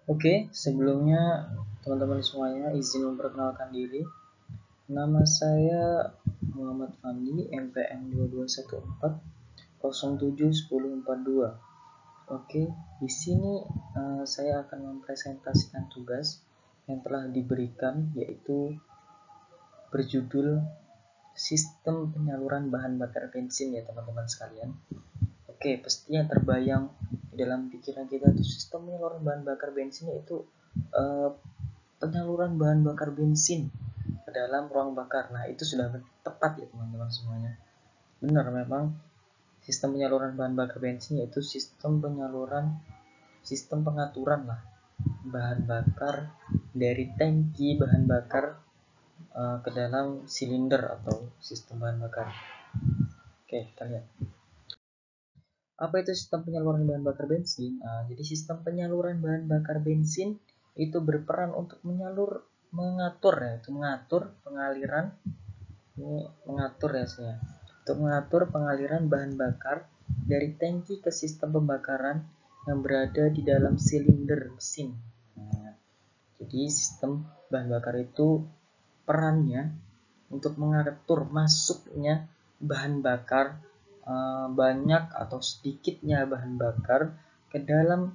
Oke, sebelumnya teman-teman semuanya izin memperkenalkan diri. Nama saya Muhammad Fandi, NPM 2214071042. Oke, di sini saya akan mempresentasikan tugas yang telah diberikan, yaitu berjudul Sistem Penyaluran Bahan Bakar Bensin ya teman-teman sekalian. Oke, pastinya terbayang di dalam pikiran kita itu sistem penyaluran bahan bakar bensin yaitu eh, penyaluran bahan bakar bensin ke dalam ruang bakar. Nah, itu sudah tepat ya teman-teman semuanya. Benar, memang sistem penyaluran bahan bakar bensin yaitu sistem pengaturan lah bahan bakar dari tangki bahan bakar ke dalam silinder atau sistem bahan bakar. Oke, kita lihat. Apa itu sistem penyaluran bahan bakar bensin? Jadi sistem penyaluran bahan bakar bensin itu berperan untuk mengatur ya, itu mengatur pengaliran, ini mengatur ya saya, untuk mengatur pengaliran bahan bakar dari tangki ke sistem pembakaran yang berada di dalam silinder mesin. Nah, jadi sistem bahan bakar itu perannya untuk mengatur masuknya bahan bakar, banyak atau sedikitnya bahan bakar ke dalam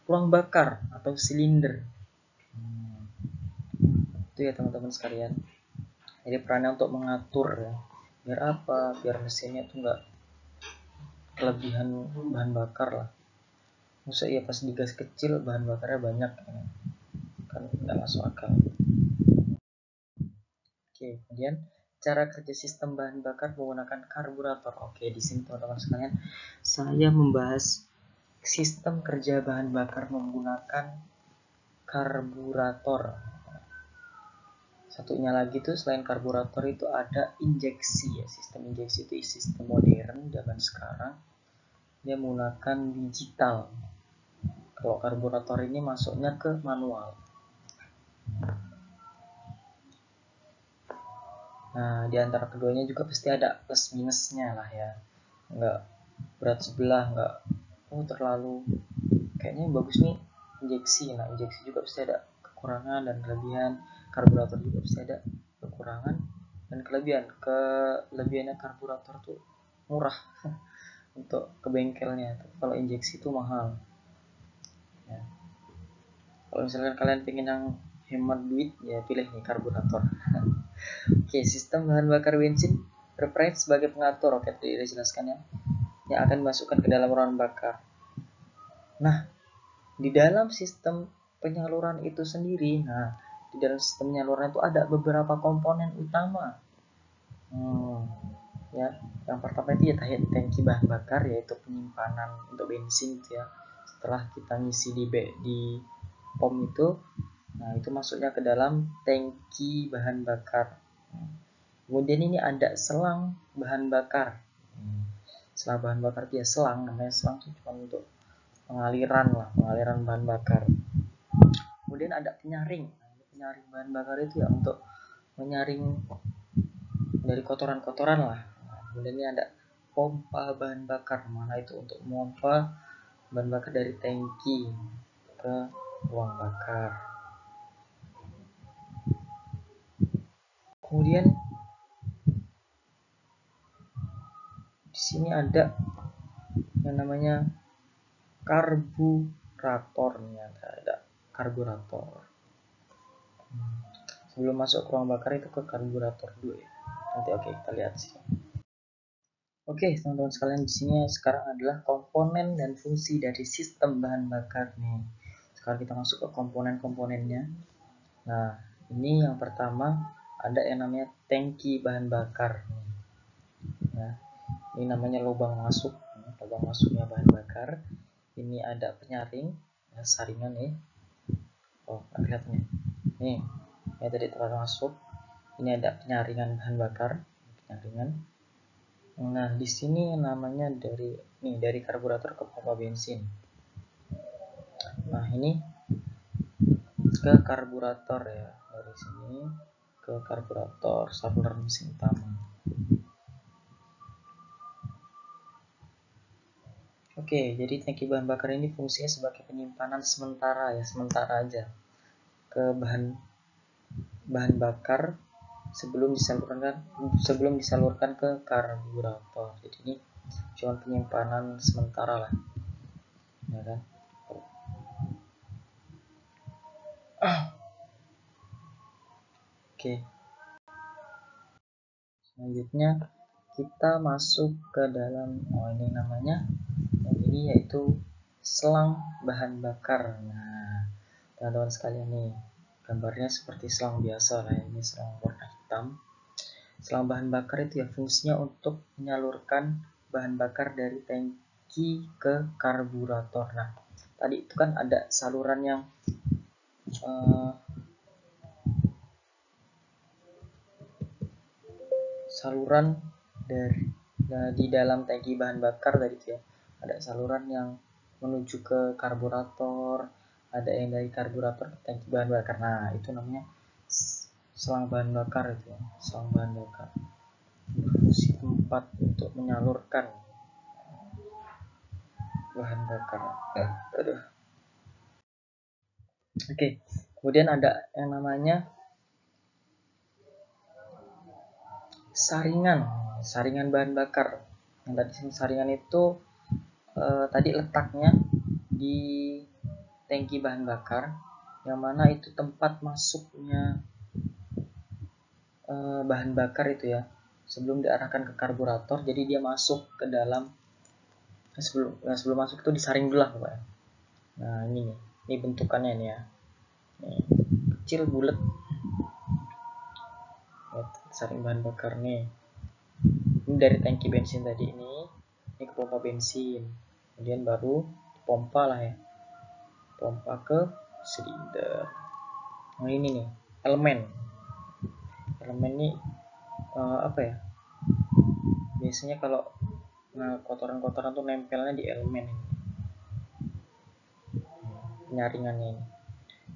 ruang bakar atau silinder. Itu ya teman-teman sekalian. Jadi perannya untuk mengatur ya. Biar apa? Biar mesinnya tuh nggak kelebihan bahan bakar lah. Maksudnya ya pas digas kecil bahan bakarnya banyak ya. Kan nggak masuk akal. Oke, kemudian cara kerja sistem bahan bakar menggunakan karburator. Oke, di sini teman-teman sekalian, saya membahas sistem kerja bahan bakar menggunakan karburator. Satunya lagi tuh selain karburator itu ada injeksi ya. Sistem injeksi itu sistem modern zaman sekarang. Dia menggunakan digital. Kalau karburator ini masuknya ke manual. Nah, di antara keduanya juga pasti ada plus minusnya lah ya. Nggak berat sebelah, nggak terlalu kayaknya yang bagus nih injeksi. Nah, injeksi juga pasti ada kekurangan dan kelebihan. Karburator juga pasti ada kekurangan dan kelebihan. Kelebihannya karburator tuh murah untuk ke bengkelnya, tapi kalau injeksi itu mahal ya. Kalau misalkan kalian pengen yang hemat duit ya pilih nih karburator. Oke, sistem bahan bakar bensin berperan sebagai pengatur, oke tadi dijelaskan ya, yang akan dimasukkan ke dalam ruang bakar. Nah, di dalam sistem penyaluran itu sendiri, nah di dalam sistem penyaluran itu ada beberapa komponen utama. Ya, yang pertama itu ya tangki bahan bakar, yaitu penyimpanan untuk bensin itu ya. Setelah kita ngisi di pom itu, nah itu masuknya ke dalam tangki bahan bakar. Kemudian ini ada selang bahan bakar. Selang bahan bakar itu ya selang, namanya selang itu cuma untuk pengaliran bahan bakar. Kemudian ada penyaring. Penyaring bahan bakar itu ya untuk menyaring dari kotoran-kotoran lah. Kemudian ini ada pompa bahan bakar, mana itu untuk memompa bahan bakar dari tangki ke ruang bakar. Kemudian di sini ada yang namanya karburatornya, ada karburator. Sebelum masuk ke ruang bakar itu ke karburator dulu ya. Nanti oke kita lihat sih. Oke, teman-teman sekalian, di sini sekarang adalah komponen dan fungsi dari sistem bahan bakar nih. Sekarang kita masuk ke komponen-komponennya. Nah, ini yang pertama ada yang namanya tangki bahan bakar. Nah, ini namanya lubang masuknya bahan bakar. Ini ada penyaring, ya, saringan nih. Oh, lihat nih. Nih, ya tadi tempat masuk. Ini ada penyaringan bahan bakar, penyaringan. Nah, di sini namanya dari karburator ke pompa bensin. Nah, ini ke karburator ya. Dari sini ke karburator saluran mesin utama. Oke, jadi tangki bahan bakar ini fungsinya sebagai penyimpanan sementara ya, sementara aja ke bahan bakar sebelum disalurkan ke karburator. Jadi ini cuma penyimpanan sementara lah, ya kan? Oke, selanjutnya kita masuk ke dalam ini namanya ini yaitu selang bahan bakar. Nah, teman-teman sekalian nih, gambarnya seperti selang biasa lah, ini selang warna hitam. Selang bahan bakar itu ya fungsinya untuk menyalurkan bahan bakar dari tangki ke karburator. Nah, tadi itu kan ada saluran yang saluran di dalam tangki bahan bakar tadi ya. Ada saluran yang menuju ke karburator, ada yang dari karburator ke tangki bahan bakar. Nah, itu namanya selang bahan bakar itu ya. Selang bahan bakar berfungsi tempat untuk menyalurkan bahan bakar. Oke, kemudian ada yang namanya saringan bahan bakar. Yang tadi saringan itu tadi letaknya di tangki bahan bakar, yang mana itu tempat masuknya bahan bakar itu ya, sebelum diarahkan ke karburator. Jadi dia masuk ke dalam, sebelum masuk itu disaring dulu lah pokoknya. Nah ini nih, ini bentukannya nih ya, nih, kecil bulat, saring bahan bakar nih. Ini dari tangki bensin tadi ini ke pompa bensin, kemudian baru pompa lah ya, pompa ke silinder. Nah ini nih elemen ini apa ya, biasanya kalau kotoran-kotoran tuh nempelnya di elemen ini, penyaringannya ini.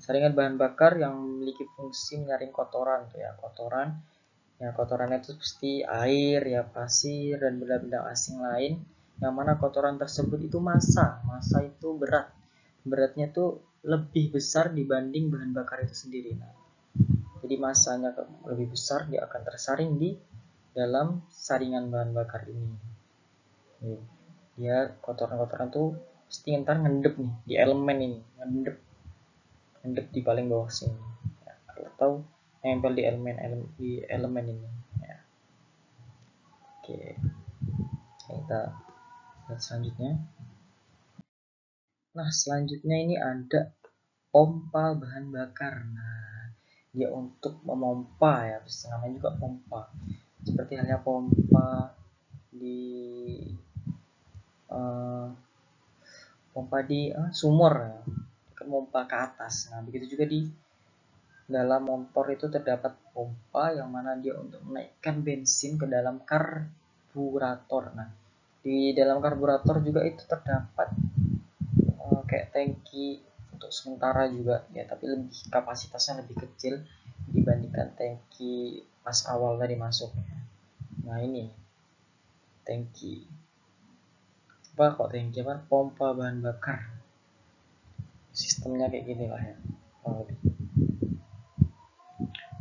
Saringan bahan bakar yang memiliki fungsi menyaring kotoran tuh ya, kotorannya itu pasti air ya, pasir dan benda-benda asing lain, yang mana kotoran tersebut itu massa itu beratnya tuh lebih besar dibanding bahan bakar itu sendiri. Nah, jadi massanya lebih besar, dia akan tersaring di dalam saringan bahan bakar ini. Dia kotoran-kotoran tuh pasti ntar ngendep nih di elemen ini, ngendep di paling bawah sini ya, atau nempel di elemen ini ya. Oke, kita lihat selanjutnya. Nah, selanjutnya ini ada pompa bahan bakar. Nah, dia untuk memompa ya, namanya juga pompa, seperti halnya pompa di sumur ya, pompa ke atas. Nah, begitu juga di dalam motor itu terdapat pompa yang mana dia untuk menaikkan bensin ke dalam karburator. Nah, di dalam karburator juga itu terdapat kayak tangki untuk sementara juga ya, tapi lebih kapasitasnya lebih kecil dibandingkan tangki pas awal tadi masuk. Nah, ini tangki pompa bahan bakar, sistemnya kayak gini lah ya.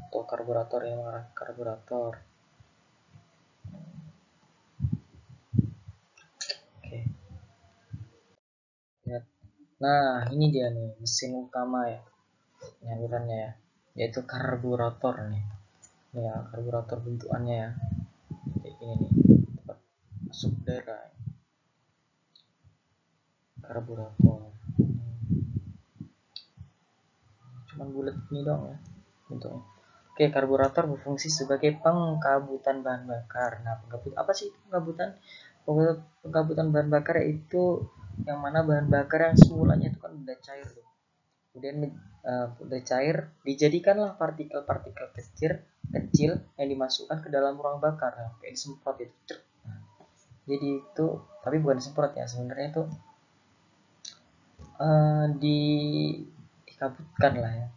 Atau karburator yang mengarah ke karburator. Oke. Nah, ini dia nih mesin utama ya, penyalurannya ya, yaitu karburator nih. Ini ya karburator bentukannya ya, kayak gini nih, tempat masuk udara. Karburator cuman bulat ini dong ya bentuknya. Oke, karburator berfungsi sebagai pengkabutan bahan bakar. Nah, apa sih pengkabutan? Pengkabutan bahan bakar itu yang mana bahan bakar yang semulanya itu kan udah cair tuh, kemudian udah cair dijadikanlah partikel-partikel kecil yang dimasukkan ke dalam ruang bakar. Nah, kayak disemprot itu. Nah, jadi itu, tapi bukan disemprot ya, sebenarnya itu dikabutkan lah ya.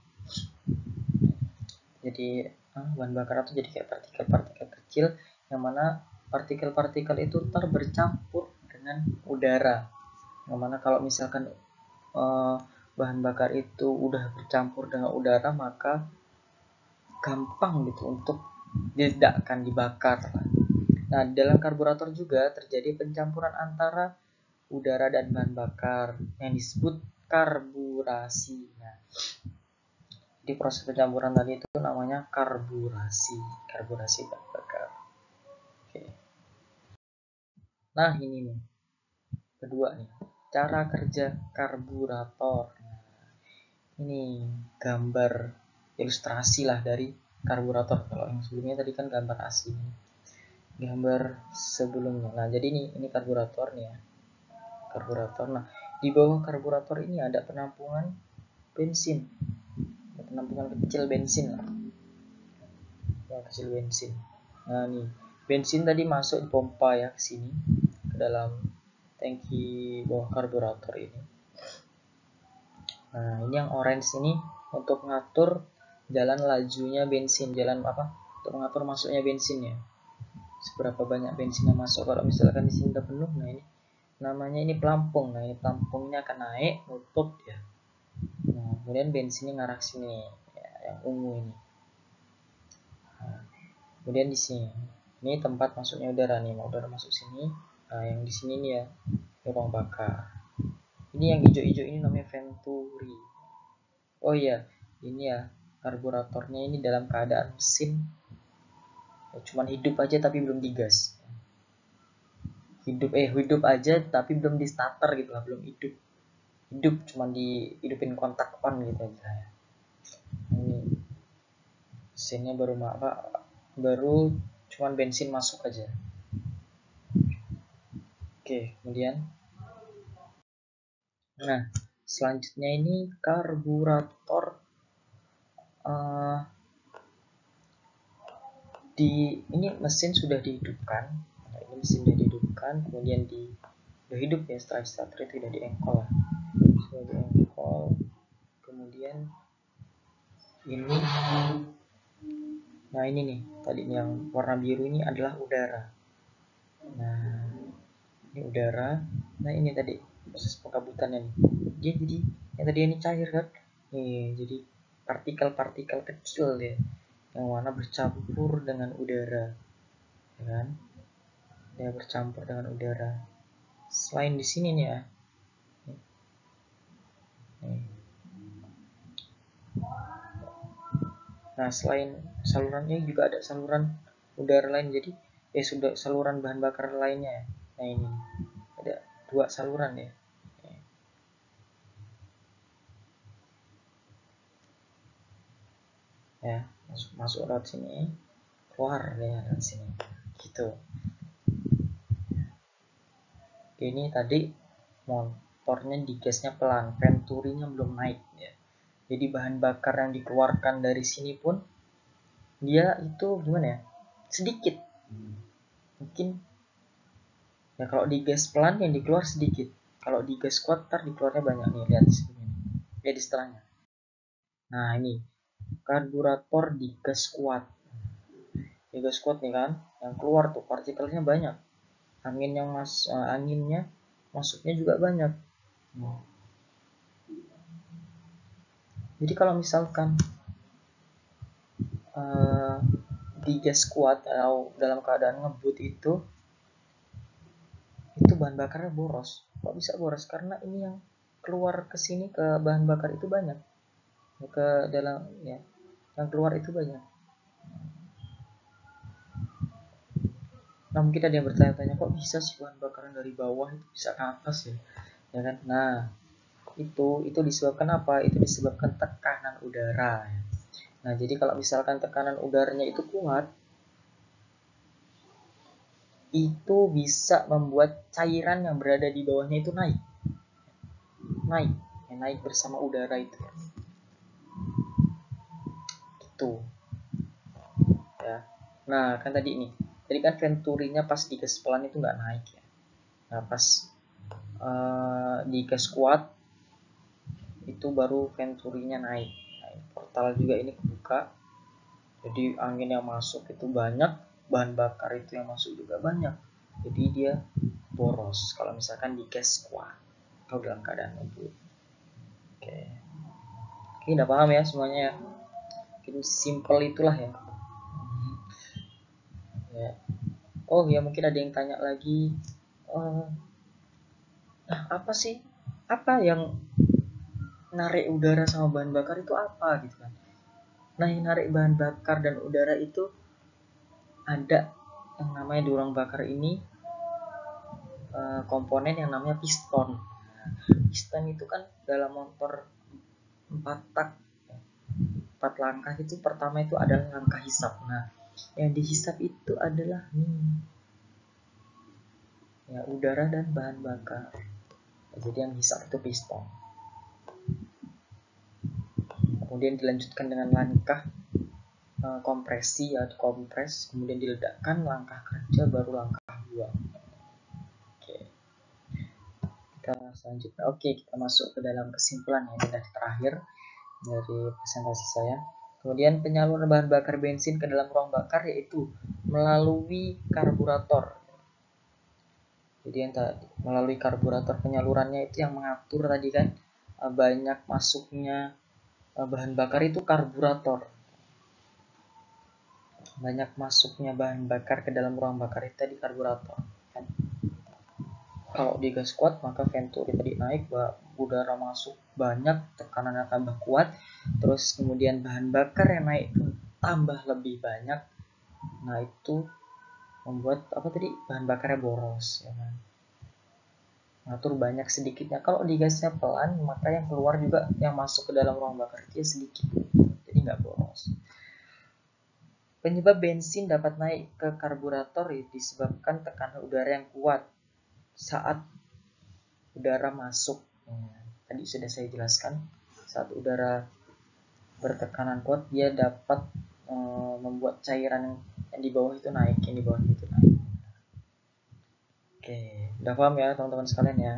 Jadi bahan bakar itu jadi kayak partikel-partikel kecil, yang mana partikel-partikel itu bercampur dengan udara. Yang mana kalau misalkan bahan bakar itu udah bercampur dengan udara, maka gampang gitu untuk tidak akan dibakar. Nah, dalam karburator juga terjadi pencampuran antara udara dan bahan bakar yang disebut karburasi. Nah, di proses pencampuran tadi itu namanya karburasi bahan bakar. Oke. Nah, ini nih kedua nih, cara kerja karburator. Ini gambar ilustrasi lah dari karburator. Kalau yang sebelumnya tadi kan gambar asli, gambar sebelumnya. Nah, jadi ini karburator nih ya, karburator. Nah, di bawah karburator ini ada penampungan bensin, ada penampungan kecil bensin lah ya, kecil bensin. Nah, nih bensin tadi masuk di pompa ya ke sini, ke dalam tangki bawah karburator ini. Nah, ini yang orange ini untuk ngatur jalan lajunya bensin, jalan apa? Untuk mengatur masuknya bensin ya. Seberapa banyak bensin yang masuk. Kalau misalkan di sini udah penuh, nah ini namanya ini pelampung. Nah, ini pelampungnya akan naik, nutup ya. Nah, kemudian bensinnya ngarah sini ya, yang ungu ini. Nah, kemudian di sini, ini tempat masuknya udara nih, mau udara masuk sini. Nah, yang di sini nih ya, ruang bakar. Ini yang hijau-hijau ini namanya venturi. Oh iya, ini ya karburatornya ini dalam keadaan mesin ya, cuman hidup aja tapi belum digas. Hidup aja tapi belum di starter gitu lah, belum hidup. Hidup cuman dihidupin kontak on gitu aja ya. Ini mesinnya baru cuman bensin masuk aja. Oke, kemudian nah selanjutnya ini karburator ini mesin sudah dihidupkan. Nah, ini mesin sudah dihidupkan, kemudian udah hidup ya, setelah starter itu udah diengkol lah, sudah diengkol. Kemudian ini, nah ini nih tadi yang warna biru ini adalah udara. Nah, ini udara. Nah, ini tadi proses pengkabutannya nih, dia jadi yang tadi ini cair kan nih, jadi partikel-partikel kecil ya, yang mana bercampur dengan udara ya kan, dia bercampur dengan udara. Selain di sini nih ya, nih. Nah, selain salurannya juga ada saluran udara lain, jadi sudah saluran bahan bakar lainnya ya. Nah, ini ada 2 saluran ya. Ya, masuk lewat sini, keluar ya lewat sini. Gitu. Ini tadi motornya digasnya pelan, venturinya belum naik ya. Jadi bahan bakar yang dikeluarkan dari sini pun dia itu gimana ya? Sedikit. Mungkin ya kalau digas pelan yang dikeluar sedikit. Kalau digas kuat ntar dikeluarnya banyak nih, lihat di sini. Lihat di setelahnya. Nah, ini karburator digas kuat. Digas kuat nih kan, yang keluar tuh partikelnya banyak. Anginnya masuknya juga banyak. Nah, jadi kalau misalkan digas kuat atau dalam keadaan ngebut itu bahan bakarnya boros. Kok bisa boros? Karena ini yang keluar ke sini ke bahan bakar itu banyak, ke dalam ya, yang keluar itu banyak. Nah, mungkin ada yang bertanya-tanya, kok bisa sih bahan bakaran dari bawah itu bisa ke atas ya, ya kan? Nah, itu disebabkan apa? Itu disebabkan tekanan udara ya. Nah, jadi kalau misalkan tekanan udaranya itu kuat, itu bisa membuat cairan yang berada di bawahnya itu naik bersama udara itu gitu ya. Nah, kan tadi kan venturinya pas digas pelan itu nggak naik ya. Nah, pas digas kuat itu baru venturinya naik. Nah, portal juga ini kebuka, jadi angin yang masuk itu banyak, bahan bakar itu yang masuk juga banyak, jadi dia boros kalau misalkan digas kuat. kalau dalam keadaan ngebut. Oke, udah paham ya semuanya ya. Mungkin simple itulah ya. Ya. Oh ya, mungkin ada yang tanya lagi, apa sih, apa yang narik udara sama bahan bakar itu apa gitu kan. Nah, yang narik bahan bakar dan udara itu ada yang namanya di ruang bakar ini komponen yang namanya piston. Piston itu kan dalam motor 4 tak 4 langkah itu, pertama itu adalah langkah hisap. Nah, yang dihisap itu adalah ya udara dan bahan bakar. Jadi yang hisap itu piston. Kemudian dilanjutkan dengan langkah kompresi atau kompres, kemudian diledakkan, langkah kerja, baru langkah buang. Oke, kita selanjutnya. Oke, kita masuk ke dalam kesimpulan yang sudah terakhir dari presentasi saya. Kemudian penyaluran bahan bakar bensin ke dalam ruang bakar yaitu melalui karburator. Jadi yang tadi melalui karburator, penyalurannya itu yang mengatur tadi kan banyak masuknya bahan bakar itu karburator. Banyak masuknya bahan bakar ke dalam ruang bakar itu tadi karburator kan. Kalau di gas kuat maka venturi tadi naik, udara masuk banyak, tekanannya tambah kuat, terus kemudian bahan bakar yang naik pun tambah lebih banyak. Nah, itu membuat apa tadi, bahan bakarnya boros ya kan. Ngatur banyak sedikitnya. Kalau di gasnya pelan, maka yang keluar juga, yang masuk ke dalam ruang bakar itu sedikit, jadi nggak boros. Penyebab bensin dapat naik ke karburator disebabkan tekanan udara yang kuat saat udara masuk. Tadi sudah saya jelaskan, saat udara bertekanan kuat dia dapat membuat cairan yang di bawah itu naik, yang di bawah itu naik. Oke, udah paham ya teman-teman sekalian ya.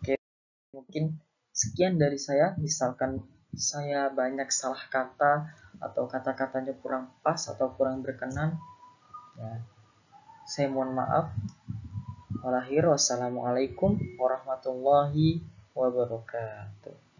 Oke, mungkin sekian dari saya. Misalkan saya banyak salah kata atau kata-katanya kurang pas atau kurang berkenan, ya, saya mohon maaf. Wassalamualaikum warahmatullahi wabarakatuh.